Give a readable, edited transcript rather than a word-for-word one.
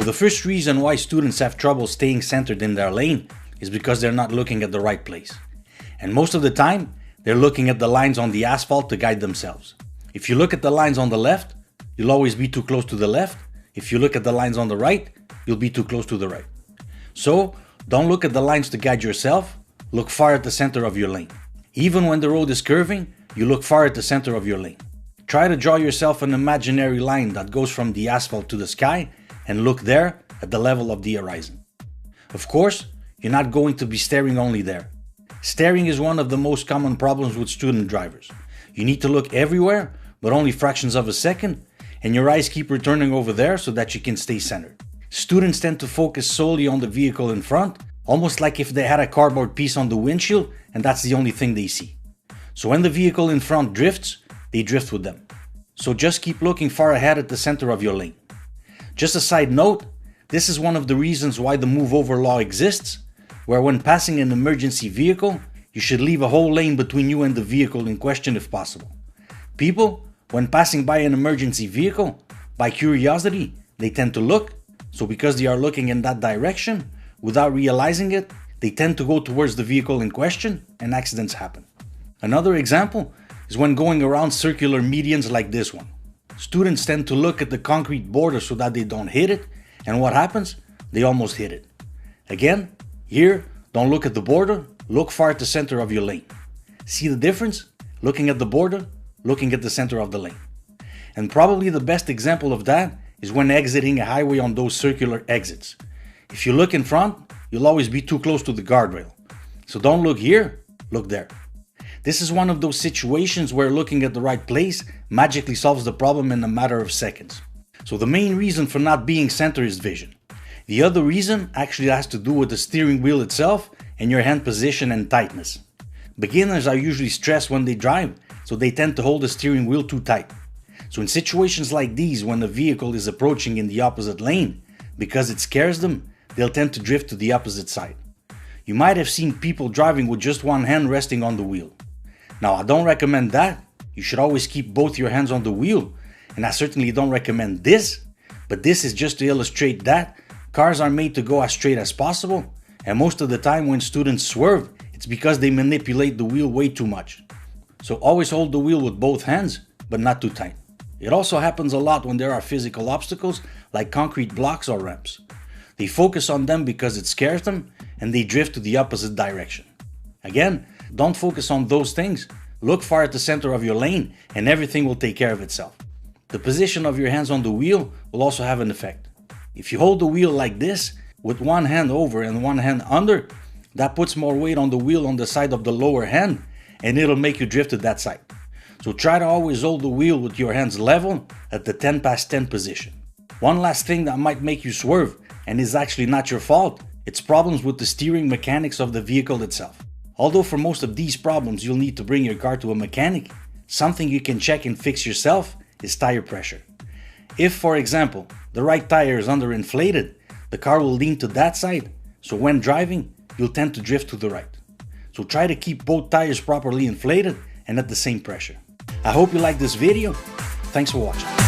So the first reason why students have trouble staying centered in their lane is because they're not looking at the right place. And most of the time, they're looking at the lines on the asphalt to guide themselves. If you look at the lines on the left, you'll always be too close to the left. If you look at the lines on the right, you'll be too close to the right. So don't look at the lines to guide yourself, look far at the center of your lane. Even when the road is curving, you look far at the center of your lane. Try to draw yourself an imaginary line that goes from the asphalt to the sky and look there at the level of the horizon. Of course, you're not going to be staring only there. Staring is one of the most common problems with student drivers. You need to look everywhere, but only fractions of a second, and your eyes keep returning over there so that you can stay centered. Students tend to focus solely on the vehicle in front, almost like if they had a cardboard piece on the windshield and that's the only thing they see. So when the vehicle in front drifts, they drift with them. So just keep looking far ahead at the center of your lane. Just a side note, this is one of the reasons why the move over law exists, where when passing an emergency vehicle, you should leave a whole lane between you and the vehicle in question if possible. People, when passing by an emergency vehicle, by curiosity, they tend to look, so because they are looking in that direction, without realizing it, they tend to go towards the vehicle in question and accidents happen. Another example is when going around circular medians like this one. Students tend to look at the concrete border so that they don't hit it, and what happens? They almost hit it. Again, here, don't look at the border, look far at the center of your lane. See the difference? Looking at the border, looking at the center of the lane. And probably the best example of that is when exiting a highway on those circular exits. If you look in front, you'll always be too close to the guardrail. So don't look here, look there. This is one of those situations where looking at the right place magically solves the problem in a matter of seconds. So the main reason for not being centered is vision. The other reason actually has to do with the steering wheel itself and your hand position and tightness. Beginners are usually stressed when they drive, so they tend to hold the steering wheel too tight. So in situations like these, when the vehicle is approaching in the opposite lane, because it scares them, they'll tend to drift to the opposite side. You might have seen people driving with just one hand resting on the wheel. Now, I don't recommend that. You should always keep both your hands on the wheel, and I certainly don't recommend this, but this is just to illustrate that cars are made to go as straight as possible, and most of the time when students swerve, it's because they manipulate the wheel way too much. So always hold the wheel with both hands, but not too tight. It also happens a lot when there are physical obstacles like concrete blocks or ramps. They focus on them because it scares them, and they drift to the opposite direction. Again, don't focus on those things. Look far at the center of your lane, and everything will take care of itself. The position of your hands on the wheel will also have an effect. If you hold the wheel like this, with one hand over and one hand under, that puts more weight on the wheel on the side of the lower hand, and it'll make you drift to that side. So try to always hold the wheel with your hands level at the 10 past 10 position. One last thing that might make you swerve, and is actually not your fault, it's problems with the steering mechanics of the vehicle itself. Although for most of these problems you'll need to bring your car to a mechanic, something you can check and fix yourself is tire pressure. If, for example, the right tire is underinflated, the car will lean to that side, so when driving, you'll tend to drift to the right. So try to keep both tires properly inflated and at the same pressure. I hope you liked this video. Thanks for watching.